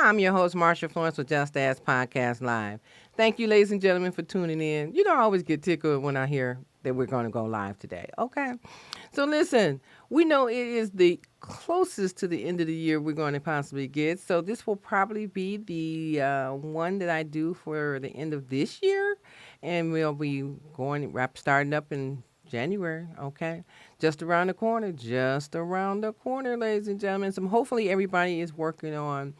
I'm your host, Marsha Florence with Just Ask Podcast Live. Thank you, ladies and gentlemen, for tuning in. You know, I always get tickled when I hear that we're going to go live today. Okay. So listen, we know it is the closest to the end of the year we're going to possibly get. So this will probably be the one that I do for the end of this year. And we'll be starting up in January, okay? Just around the corner, ladies and gentlemen. So hopefully everybody is working on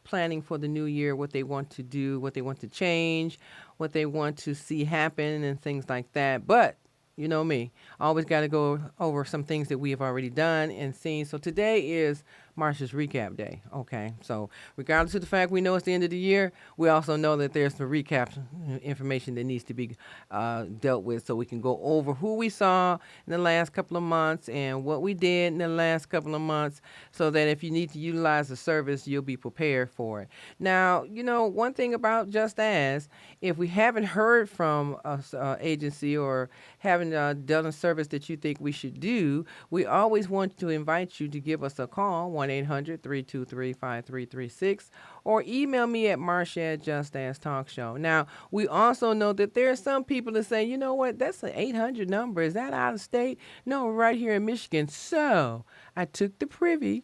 planning for the new year, what they want to do, what they want to change, what they want to see happen, and things like that. But you know me, always got to go over some things that we have already done and seen. So today is Marsha's recap day. Okay, so regardless of the fact we know it's the end of the year, we also know that there's some recap information that needs to be dealt with, so we can go over who we saw in the last couple of months and what we did in the last couple of months, so that if you need to utilize the service, you'll be prepared for it. Now, you know, one thing about Just As, if we haven't heard from an agency or haven't done a service that you think we should do, we always want to invite you to give us a call, 1-800-323-5336, or email me at Marsha at Just As Talk Show. Now, we also know that there are some people that say, you know what, that's an 800 number. Is that out of state? No, right here in Michigan. So I took the privy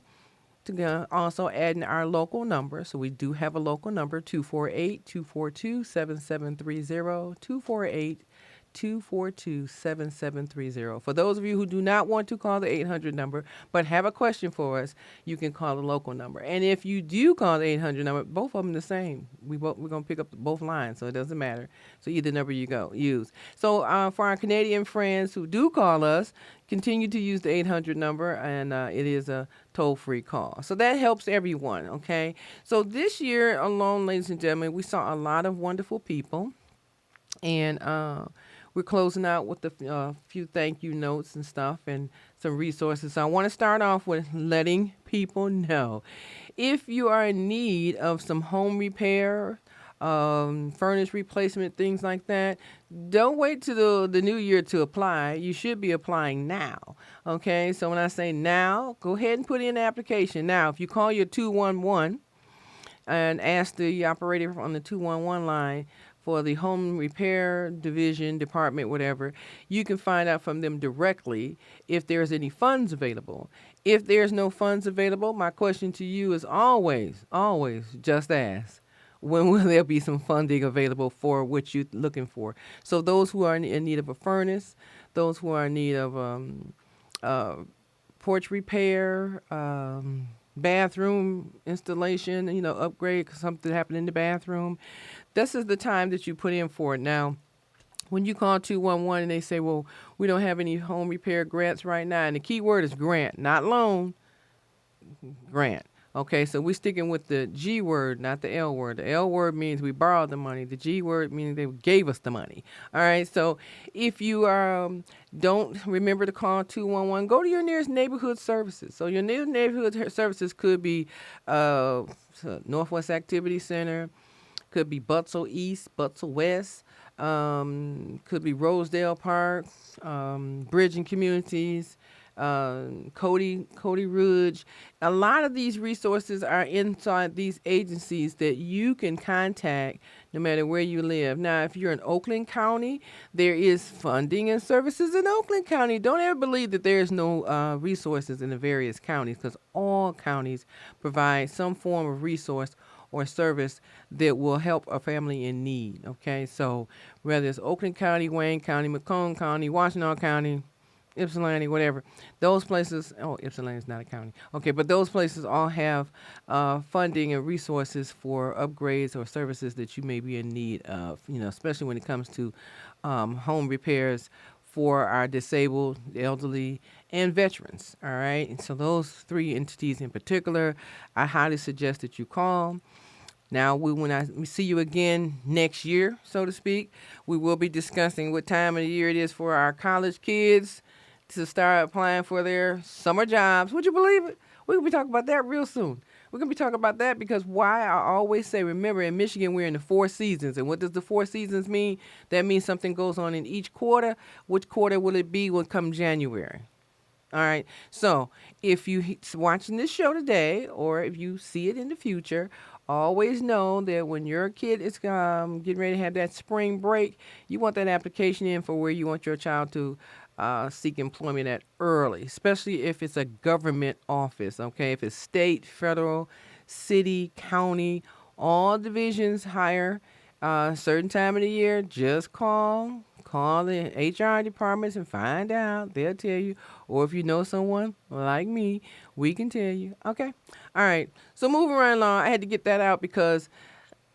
to also add in our local number. So we do have a local number, 248-242-7730, 248-242-7730. For those of you who do not want to call the 800 number but have a question for us, you can call the local number. And if you do call the 800 number, both of them the same. We're going to pick up both lines, so it doesn't matter. So either number you use. So for our Canadian friends who do call us, continue to use the 800 number, and it is a toll-free call. So that helps everyone, okay? So this year alone, ladies and gentlemen, we saw a lot of wonderful people. And we're closing out with a few thank you notes and stuff and some resources. So I want to start off with letting people know, if you are in need of some home repair, furnace replacement, things like that, don't wait till the new year to apply. You should be applying now. Okay, so when I say now, go ahead and put in the application. Now, if you call your 211 and ask the operator on the 211 line for the home repair division, department, whatever, you can find out from them directly if there's any funds available. If there's no funds available, my question to you is always just ask, when will there be some funding available for what you're looking for? So those who are in need of a furnace, those who are in need of porch repair, bathroom installation, upgrade, something happened in the bathroom, this is the time that you put in for it. Now, when you call 211 and they say, well, we don't have any home repair grants right now, and the key word is grant, not loan, grant. Okay, so we're sticking with the G word, not the L word. The L word means we borrowed the money. The G word means they gave us the money. All right, so if you don't remember to call 211, go to your nearest neighborhood services. So your nearest neighborhood services could be Northwest Activity Center, could be Butzel East, Butzel West, could be Rosedale Park, Bridging Communities, Cody Ridge. A lot of these resources are inside these agencies that you can contact no matter where you live. Now, if you're in Oakland County, there is funding and services in Oakland County. Don't ever believe that there's no resources in the various counties, because all counties provide some form of resource or service that will help a family in need. Okay, so whether it's Oakland County, Wayne County, Macomb County, Washtenaw County, Ypsilanti, whatever, those places, Ypsilanti is not a county. Okay, but those places all have funding and resources for upgrades or services that you may be in need of, especially when it comes to home repairs for our disabled, elderly, and veterans, all right? And so those three entities in particular, I highly suggest that you call. Now, when I see you again next year, so to speak, we will be discussing what time of the year it is for our college kids to start applying for their summer jobs. Would you believe it? We're going to be talking about that real soon. We're going to be talking about that because why I always say, remember, in Michigan, we're in the 4 seasons. And what does the 4 seasons mean? That means something goes on in each quarter. Which quarter will it be when come January? All right. So if you watching this show today, or if you see it in the future, always know that when your kid is getting ready to have that spring break, you want that application in for where you want your child to seek employment at early, especially if it's a government office. Okay, if it's state, federal, city, county, all divisions hire certain time of the year, just call the HR departments and find out. They'll tell you. Or if you know someone like me, we can tell you. Okay. All right. So moving right along, I had to get that out because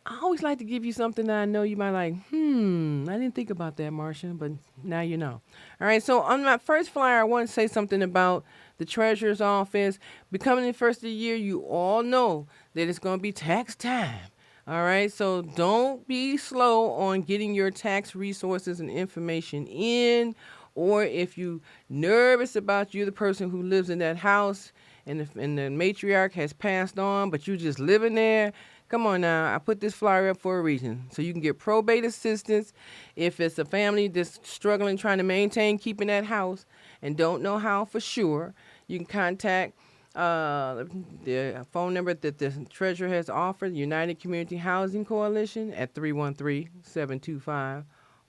I always like to give you something that I know you might like. I didn't think about that, Marsha, but now you know. All right. So on my first flyer, I want to say something about the treasurer's office. Becoming the first of the year, you all know that it's going to be tax time. All right, so don't be slow on getting your tax resources and information in, or if you nervous about you, the person who lives in that house, and the matriarch has passed on, but you just living there. Come on now, I put this flyer up for a reason, so you can get probate assistance if it's a family that's struggling trying to maintain keeping that house and don't know how for sure. You can contact the phone number that the treasurer has offered, United Community Housing Coalition, at 313-725-4560,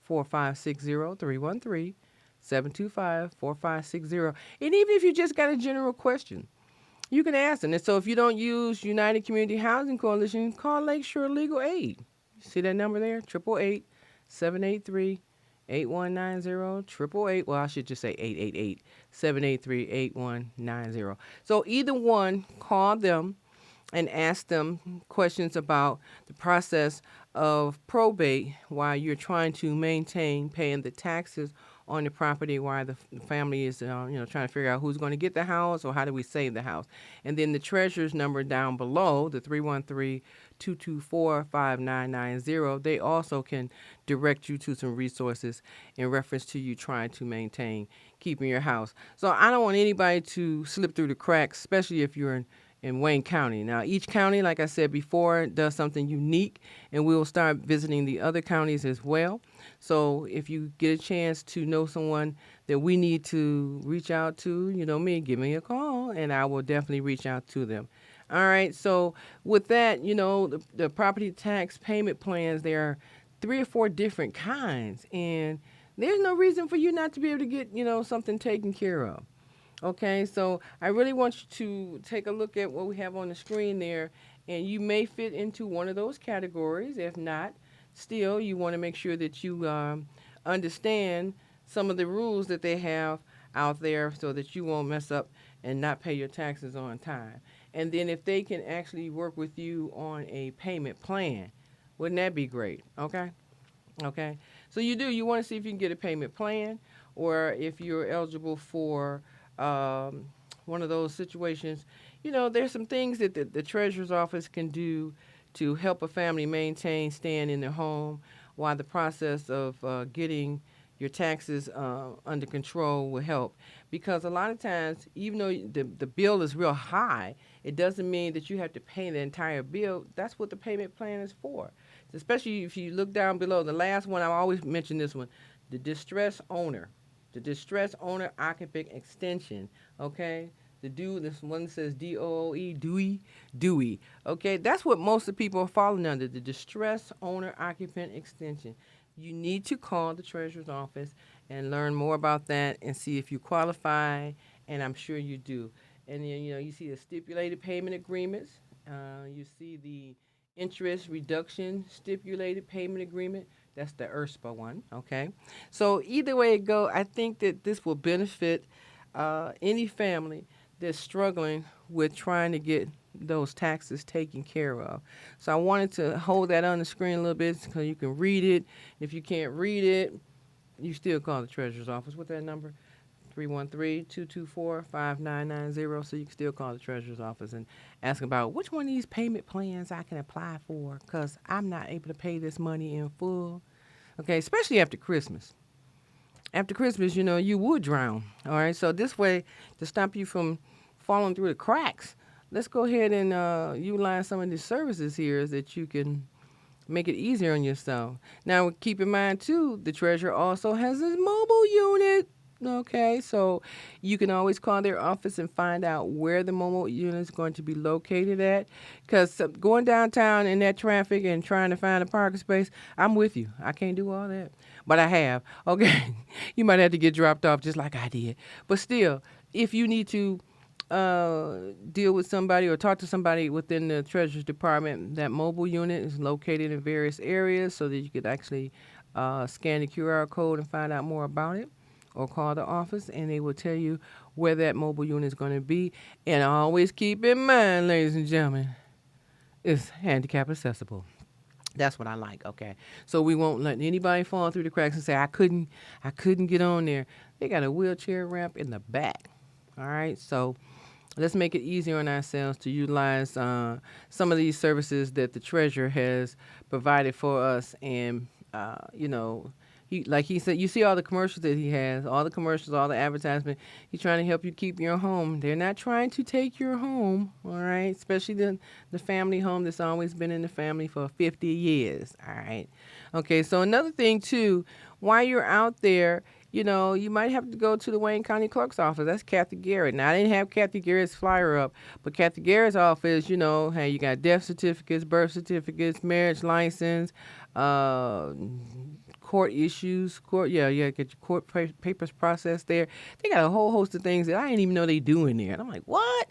313-725-4560. And even if you just got a general question, you can ask them. And so if you don't use United Community Housing Coalition, call Lakeshore Legal Aid. See that number there? 888-783-8190, 888. Well, I should just say 888-783-8190. So either one, call them and ask them questions about the process of probate while you're trying to maintain paying the taxes on the property while the family is trying to figure out who's going to get the house or how do we save the house. And then the treasurer's number down below, the 313-224-5990, they also can direct you to some resources in reference to you trying to maintain keeping your house. So I don't want anybody to slip through the cracks, especially if you're in Wayne County. Now, each county, like I said before, does something unique, and we will start visiting the other counties as well. So if you get a chance to know someone that we need to reach out to, you know me, give me a call, and I will definitely reach out to them. All right, so with that, the property tax payment plans, there are 3 or 4 different kinds, and there's no reason for you not to be able to get, something taken care of. Okay, so I really want you to take a look at what we have on the screen there, and you may fit into one of those categories. If not, still, you want to make sure that you understand some of the rules that they have out there so that you won't mess up and not pay your taxes on time. And then if they can actually work with you on a payment plan, wouldn't that be great? Okay? Okay. So you want to see if you can get a payment plan or if you're eligible for one of those situations. There's some things that the treasurer's office can do to help a family maintain staying in their home while the process of getting your taxes under control will help. Because a lot of times, even though the bill is real high, it doesn't mean that you have to pay the entire bill. That's what the payment plan is for. Especially if you look down below, the last one, I always mention this one, the distress owner. The distress owner occupant extension, okay? This one says DOOE, Dewey. Okay, that's what most of the people are falling under, the distress owner occupant extension. You need to call the treasurer's office and learn more about that and see if you qualify, and I'm sure you do. And then, you see the stipulated payment agreements. You see the interest reduction stipulated payment agreement. That's the ERSPA one, okay? So either way it go, I think that this will benefit any family that's struggling with trying to get those taxes taken care of. So I wanted to hold that on the screen a little bit so you can read it. If you can't read it, you still call the treasurer's office. What's that number? 313-224-5990, so you can still call the treasurer's office and ask about which one of these payment plans I can apply for because I'm not able to pay this money in full. Okay, especially after Christmas. After Christmas, you would drown. All right, so this way, to stop you from falling through the cracks, let's go ahead and utilize some of these services here that you can make it easier on yourself. Now, keep in mind, too, the treasurer also has his mobile unit. Okay, so you can always call their office and find out where the mobile unit is going to be located at. Because going downtown in that traffic and trying to find a parking space, I'm with you. I can't do all that. But I have. Okay, you might have to get dropped off just like I did. But still, if you need to deal with somebody or talk to somebody within the Treasury Department, that mobile unit is located in various areas so that you could actually scan the QR code and find out more about it, or call the office and they will tell you where that mobile unit is going to be. And always keep in mind, ladies and gentlemen, it's handicap accessible. That's what I like. Okay, so we won't let anybody fall through the cracks and say I couldn't get on there. They got a wheelchair ramp in the back. All right, so let's make it easier on ourselves to utilize some of these services that the treasurer has provided for us. And like he said, you see all the commercials that he has, all the commercials, all the advertisement. He's trying to help you keep your home. They're not trying to take your home, all right? Especially the family home that's always been in the family for 50 years, all right? Okay, so another thing too, while you're out there, you might have to go to the Wayne County Clerk's office. That's Kathy Garrett. Now, I didn't have Kathy Garrett's flyer up, but Kathy Garrett's office, hey, you got death certificates, birth certificates, marriage license, court issues, get your court papers processed there. They got a whole host of things that I didn't even know they do in there. And I'm like, what?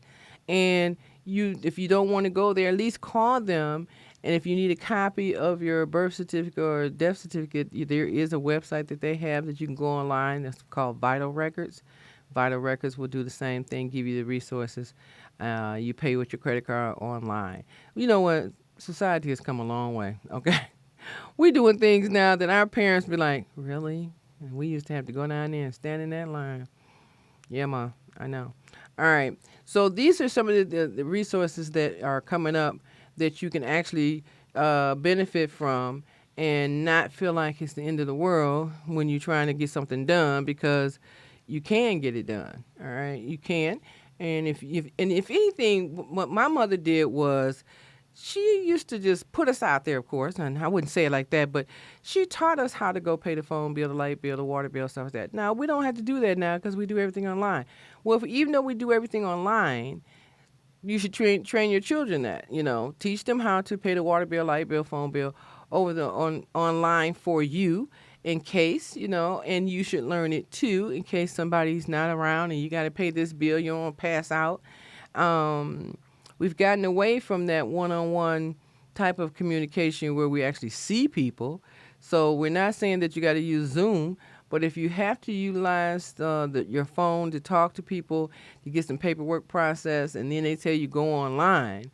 And if you don't want to go there, at least call them. And if you need a copy of your birth certificate or death certificate, there is a website that they have that you can go online. That's called Vital Records. Vital Records will do the same thing, give you the resources. You pay with your credit card online. You know what? Society has come a long way, okay? We're doing things now that our parents be like, really? And we used to have to go down there and stand in that line. Yeah, Ma, I know. All right. So these are some of the resources that are coming up that you can actually benefit from and not feel like it's the end of the world when you're trying to get something done, because you can get it done. All right. You can. And if anything, what my mother did was, she used to just put us out there, of course, and I wouldn't say it like that, but she taught us how to go pay the phone bill, the light bill, the water bill, stuff like that. Now, we don't have to do that now because we do everything online. Well, even though we do everything online, you should train your children that, teach them how to pay the water bill, light bill, phone bill online for you in case, and you should learn it too in case somebody's not around and you got to pay this bill, you don't want to pass out. We've gotten away from that one-on-one type of communication where we actually see people. So we're not saying that you got to use Zoom, but if you have to utilize your phone to talk to people, to get some paperwork processed, and then they tell you go online,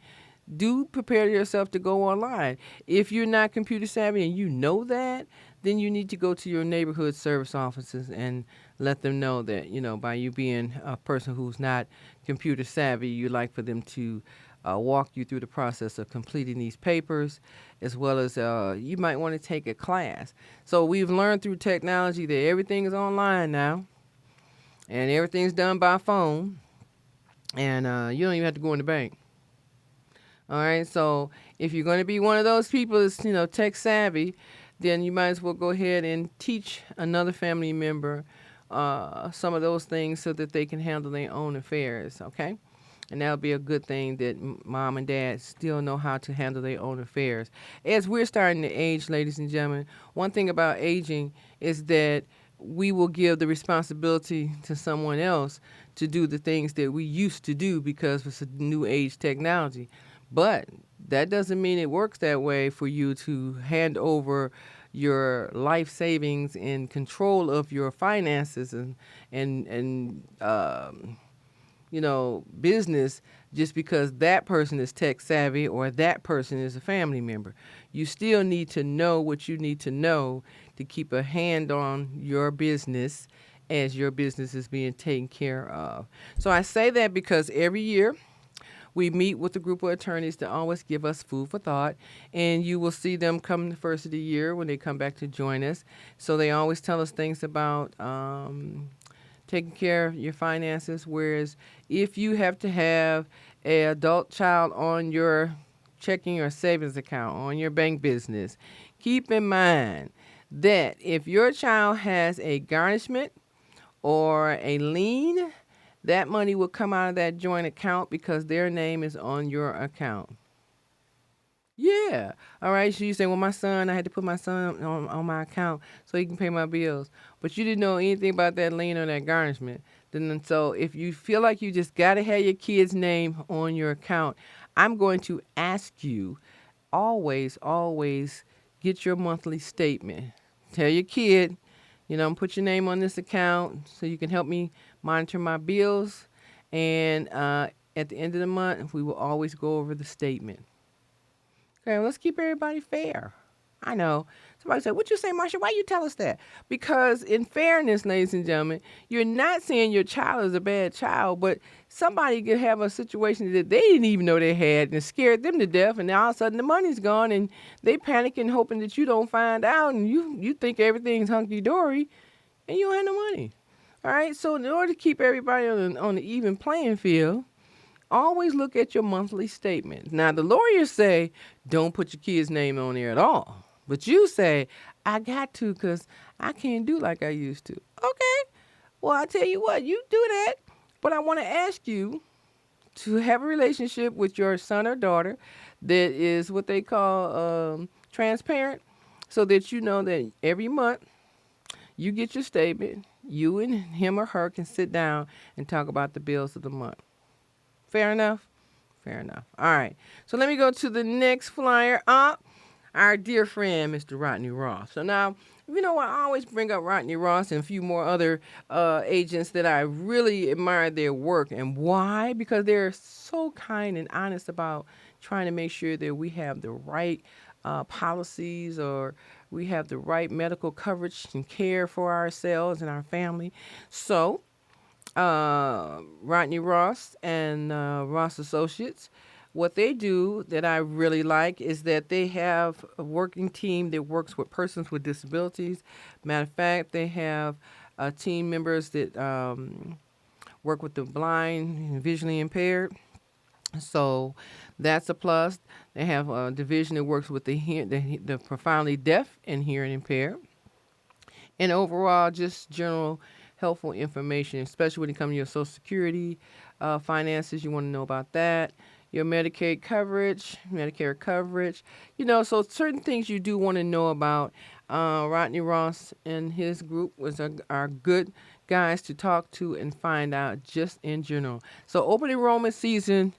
do prepare yourself to go online. If you're not computer savvy and you know that, then you need to go to your neighborhood service offices and let them know that, by you being a person who's not computer savvy, you'd like for them to walk you through the process of completing these papers, as well as you might want to take a class. So we've learned through technology that everything is online now, and everything's done by phone, and you don't even have to go in the bank. All right, so if you're going to be one of those people that's, tech savvy, then you might as well go ahead and teach another family member some of those things so that they can handle their own affairs, okay? And that'll be a good thing that mom and dad still know how to handle their own affairs. As we're starting to age, ladies and gentlemen, one thing about aging is that we will give the responsibility to someone else to do the things that we used to do because it's a new age technology. But that doesn't mean it works that way for you to hand over your life savings and control of your finances and business just because that person is tech savvy or that person is a family member. You still need to know what you need to know to keep a hand on your business as your business is being taken care of. So I say that because every year we meet with a group of attorneys to always give us food for thought, and you will see them come the first of the year when they come back to join us. So they always tell us things about taking care of your finances, whereas if you have to have an adult child on your checking or savings account, on your bank business, keep in mind that if your child has a garnishment or a lien, that money will come out of that joint account because their name is on your account. Yeah. All right. So you say, well, my son, I had to put my son on my account so he can pay my bills. But you didn't know anything about that lien or that garnishment. Then so if you feel like you just got to have your kid's name on your account, I'm going to ask you always get your monthly statement. Tell your kid, put your name on this account so you can help me monitor my bills. And at the end of the month, we will always go over the statement. Okay, well, let's keep everybody fair. I know. Somebody said, what you say, Marsha? Why you tell us that? Because in fairness, ladies and gentlemen, you're not saying your child is a bad child, but somebody could have a situation that they didn't even know they had and it scared them to death, and now all of a sudden the money's gone and they panicking hoping that you don't find out and you think everything's hunky-dory and you don't have no money. All right, so in order to keep everybody on the even playing field, always look at your monthly statement. Now, the lawyers say don't put your kid's name on there at all. But you say, I got to because I can't do like I used to. Okay. Well, I tell you what, you do that. But I want to ask you to have a relationship with your son or daughter that is what they call transparent so that you know that every month you get your statement. You and him or her can sit down and talk about the bills of the month. Fair enough? Fair enough. All right. So let me go to the next flyer up. Our dear friend, Mr. Rodney Ross. So now, I always bring up Rodney Ross and a few more other agents that I really admire their work. And why? Because they're so kind and honest about trying to make sure that we have the right policies or we have the right medical coverage and care for ourselves and our family. So Rodney Ross and Ross Associates. What they do that I really like is that they have a working team that works with persons with disabilities. Matter of fact, they have team members that work with the blind and visually impaired. So that's a plus. They have a division that works with the profoundly deaf and hearing impaired. And overall, just general helpful information, especially when it comes to your Social Security finances. You want to know about that. Your Medicare coverage. So certain things you do want to know about. Rodney Ross and his group are good guys to talk to and find out just in general. So open enrollment season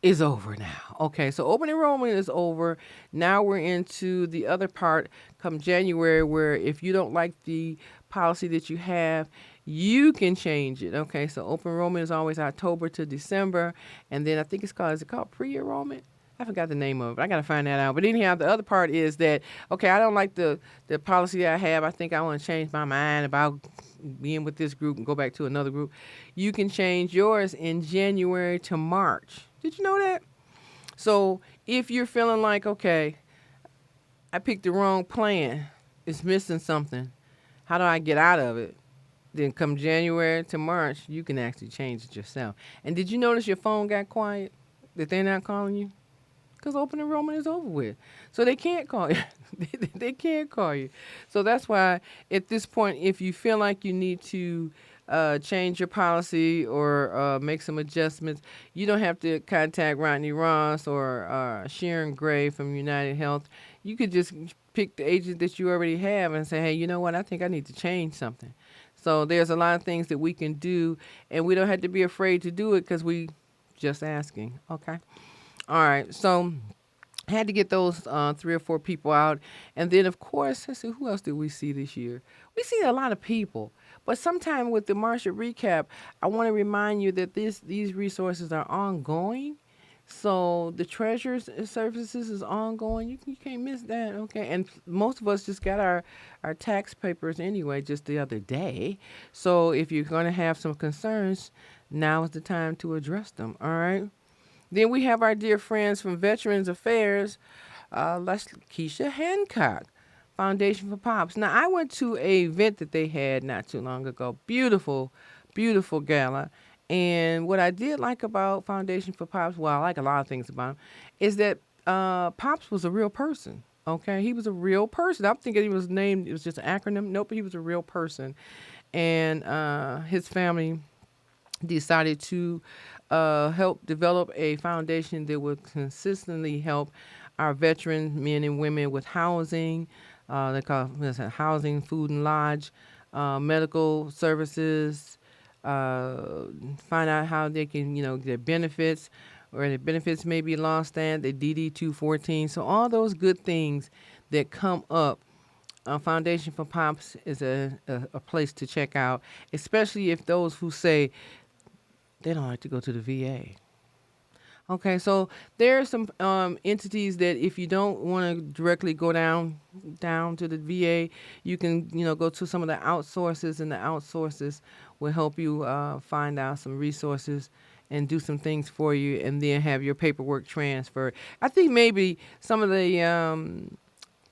is over now. Okay, so open enrollment is over. Now we're into the other part come January where if you don't like the policy that you have, you can change it. Okay, so open enrollment is always October to December. And then I think is it called pre-enrollment? I forgot the name of it. I got to find that out. But anyhow, the other part is that, okay, I don't like the policy I have. I think I want to change my mind about being with this group and go back to another group. You can change yours in January to March. Did you know that? So if you're feeling like, okay, I picked the wrong plan, it's missing something, how do I get out of it? Then come January to March, you can actually change it yourself. And did you notice your phone got quiet? That they're not calling you? Because open enrollment is over with. So they can't call you. They can't call you. So that's why at this point, if you feel like you need to change your policy or make some adjustments, you don't have to contact Rodney Ross or Sharon Gray from United Health. You could just pick the agent that you already have and say, hey, you know what? I think I need to change something. So there's a lot of things that we can do, and we don't have to be afraid to do it because we just asking. Okay. All right. So I had to get those 3 or 4 people out. And then, of course, let's see, who else did we see this year? We see a lot of people. But sometime with the Marsha recap, I want to remind you that these resources are ongoing. So the treasurer's services is ongoing. You can't miss that, okay? And most of us just got our tax papers anyway just the other day. So if you're going to have some concerns, now is the time to address them, all right? Then we have our dear friends from Veterans Affairs, Lakesha Hancock, Foundation for Pops. Now, I went to an event that they had not too long ago. Beautiful, beautiful gala. And what I did like about Foundation for Pops, well, I like a lot of things about him, is that Pops was a real person. Okay, he was a real person. I'm thinking he was named, it was just an acronym. Nope, he was a real person. and his family decided to help develop a foundation that would consistently help our veteran men and women with housing. They call it housing, food and lodge, medical services. Find out how they can, their benefits, or their benefits may be lost and the DD 214. So all those good things that come up, Foundation for Pops is a place to check out, especially if those who say they don't like to go to the VA. Okay, so there are some entities that if you don't want to directly go down to the VA, you can go to some of the outsources, and the outsources will help you find out some resources and do some things for you, and then have your paperwork transferred. I think maybe some of the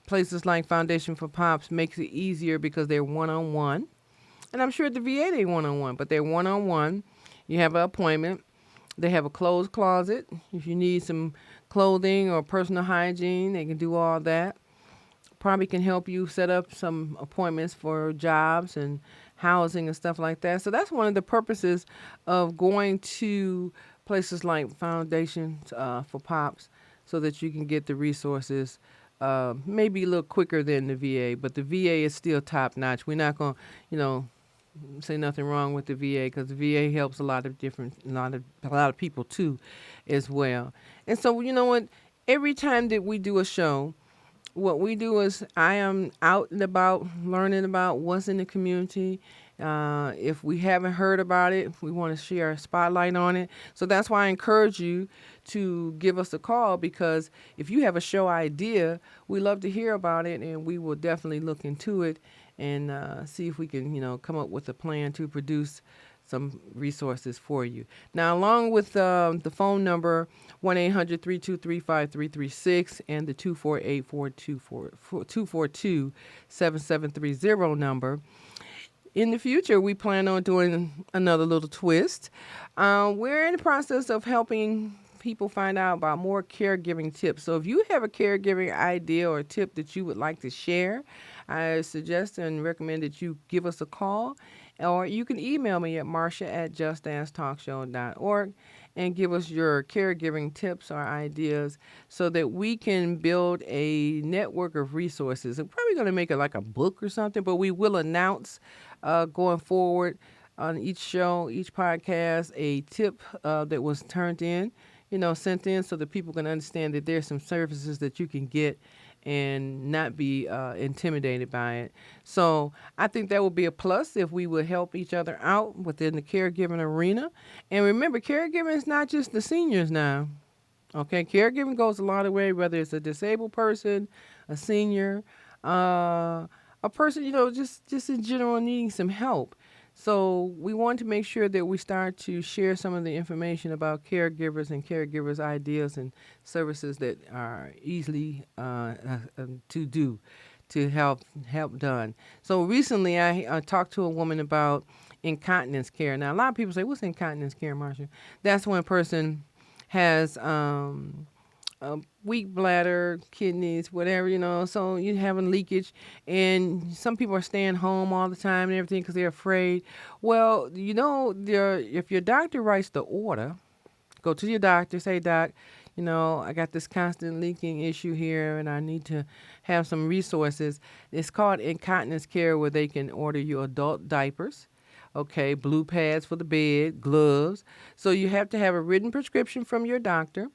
places like Foundation for Pops makes it easier because they're one-on-one, and I'm sure at the VA they one-on-one, but they're one-on-one. You have an appointment. They have a clothes closet. If you need some clothing or personal hygiene, they can do all that. Probably can help you set up some appointments for jobs and housing and stuff like that. So that's one of the purposes of going to places like Foundation for Pops, so that you can get the resources maybe a little quicker than the VA. But the VA is still top notch. We're not going to, say nothing wrong with the VA, because the VA helps a lot of people too, as well. And so you know what? Every time that we do a show, what we do is I am out and about learning about what's in the community. If we haven't heard about it, we want to share a spotlight on it. So that's why I encourage you to give us a call, because if you have a show idea, we love to hear about it, and we will definitely look into it and see if we can, come up with a plan to produce some resources for you. Now, along with the phone number, 1-800-323-5336 and the 248-442-7730 number. In the future, we plan on doing another little twist. We're in the process of helping people find out about more caregiving tips. So if you have a caregiving idea or tip that you would like to share, I suggest and recommend that you give us a call, or you can email me at marsha@justdancetalkshow.org and give us your caregiving tips or ideas, so that we can build a network of resources. I'm probably going to make it like a book or something, but we will announce going forward on each show, each podcast, a tip that was turned in, sent in, so that people can understand that there's some services that you can get and not be intimidated by it. So I think that would be a plus if we would help each other out within the caregiving arena. And remember, caregiving is not just the seniors now. Okay, caregiving goes a lot of way, whether it's a disabled person, a senior, a person, just in general needing some help. So we want to make sure that we start to share some of the information about caregivers and caregivers' ideas and services that are easily to do, to help done. So recently I talked to a woman about incontinence care. Now, a lot of people say, what's incontinence care, Marsha? That's when a person has a weak bladder, kidneys, whatever, so you're having leakage, and some people are staying home all the time and everything because they're afraid. Well, if your doctor writes the order, go to your doctor, say, Doc, I got this constant leaking issue here and I need to have some resources. It's called incontinence care, where they can order you adult diapers, okay, blue pads for the bed, gloves. So you have to have a written prescription from your doctor,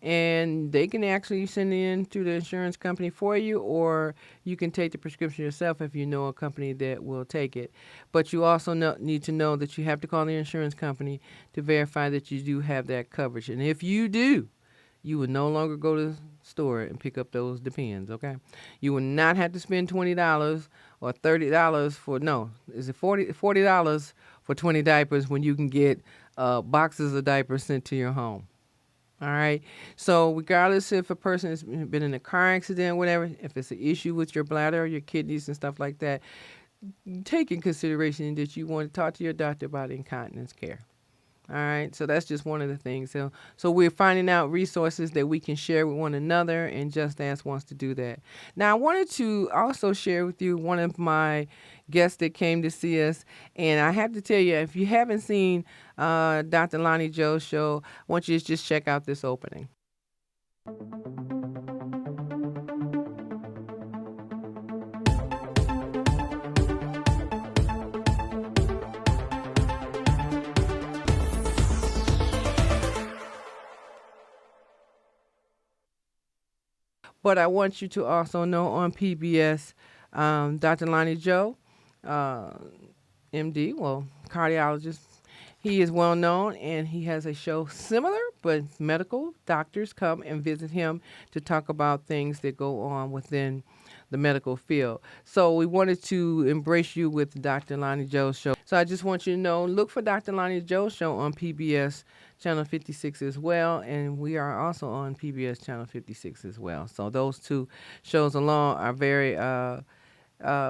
and they can actually send it in through the insurance company for you, or you can take the prescription yourself if you know a company that will take it. But you also need to know that you have to call the insurance company to verify that you do have that coverage. And if you do, you would no longer go to the store and pick up those Depends, okay? You will not have to spend $20 or $30 for, no, is it $40 for 20 diapers when you can get boxes of diapers sent to your home. All right. So regardless if a person has been in a car accident, whatever, if it's an issue with your bladder or your kidneys and stuff like that, take in consideration that you want to talk to your doctor about incontinence care. All right, so that's just one of the things. So we're finding out resources that we can share with one another, and Just Ask wants to do that. Now, I wanted to also share with you one of my guests that came to see us, and I have to tell you, if you haven't seen Dr. Lonnie Joe's show, I want you to just check out this opening. But I want you to also know on PBS, Dr. Lonnie Joe, MD, well, cardiologist, he is well known and he has a show similar, but medical doctors come and visit him to talk about things that go on within the medical field. So we wanted to embrace you with Dr. Lonnie Joe's show. So I just want you to know, look for Dr. Lonnie Joe's show on PBS Channel 56 as well, and we are also on PBS Channel 56 as well. So those two shows alone are very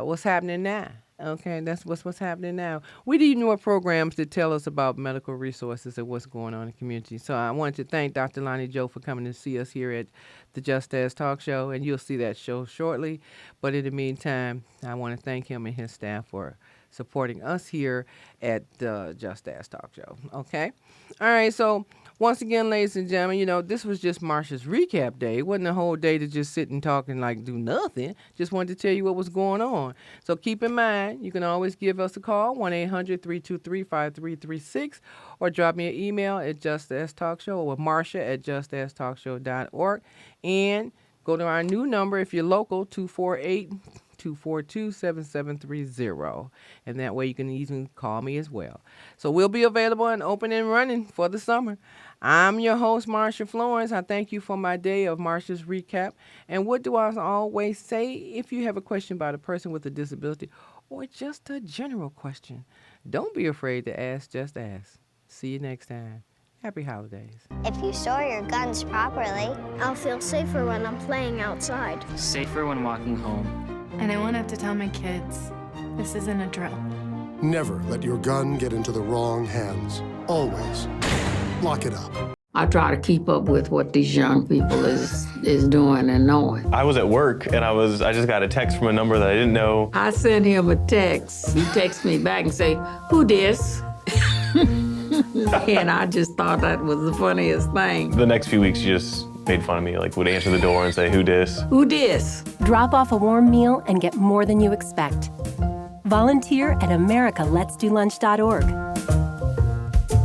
what's happening now. Okay, that's what's happening now. We need more programs that tell us about medical resources and what's going on in the community. So I wanted to thank Dr. Lonnie Joe for coming to see us here at the Just Ask Talk Show, and you'll see that show shortly. But in the meantime, I want to thank him and his staff for supporting us here at the Just Ask Talk Show. Okay? All right, so once again, ladies and gentlemen, this was just Marsha's recap day. It wasn't a whole day to just sit and talk and do nothing. Just wanted to tell you what was going on. So keep in mind, you can always give us a call, 1-800-323-5336, or drop me an email at justasktalkshow or Marsha at justasktalkshow.org. And go to our new number if you're local, 248-242-7730. And that way you can even call me as well. So we'll be available and open and running for the summer. I'm your host, Marsha Florence. I thank you for my day of Marsha's recap. And what do I always say? If you have a question about a person with a disability or just a general question, don't be afraid to ask. Just ask. See you next time. Happy holidays. If you store your guns properly, I'll feel safer when I'm playing outside. Safer when walking home. And I won't have to tell my kids, this isn't a drill. Never let your gun get into the wrong hands. Always lock it up. I try to keep up with what these young people is doing and knowing. I was at work and I just got a text from a number that I didn't know. I sent him a text. He texts me back and say, "Who dis?" And I just thought that was the funniest thing. The next few weeks, she just made fun of me, would answer the door and say, "Who dis?" Who dis? Drop off a warm meal and get more than you expect. Volunteer at americaletsdolunch.org.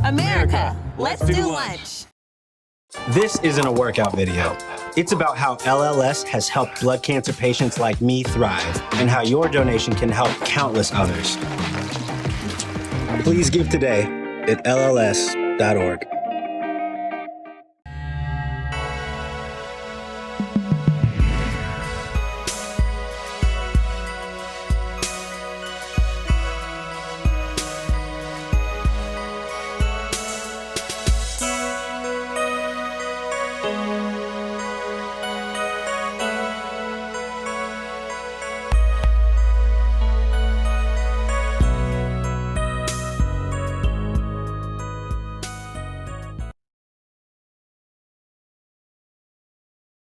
America, let's do lunch. This isn't a workout video. It's about how LLS has helped blood cancer patients like me thrive and how your donation can help countless others. Please give today at lls.org.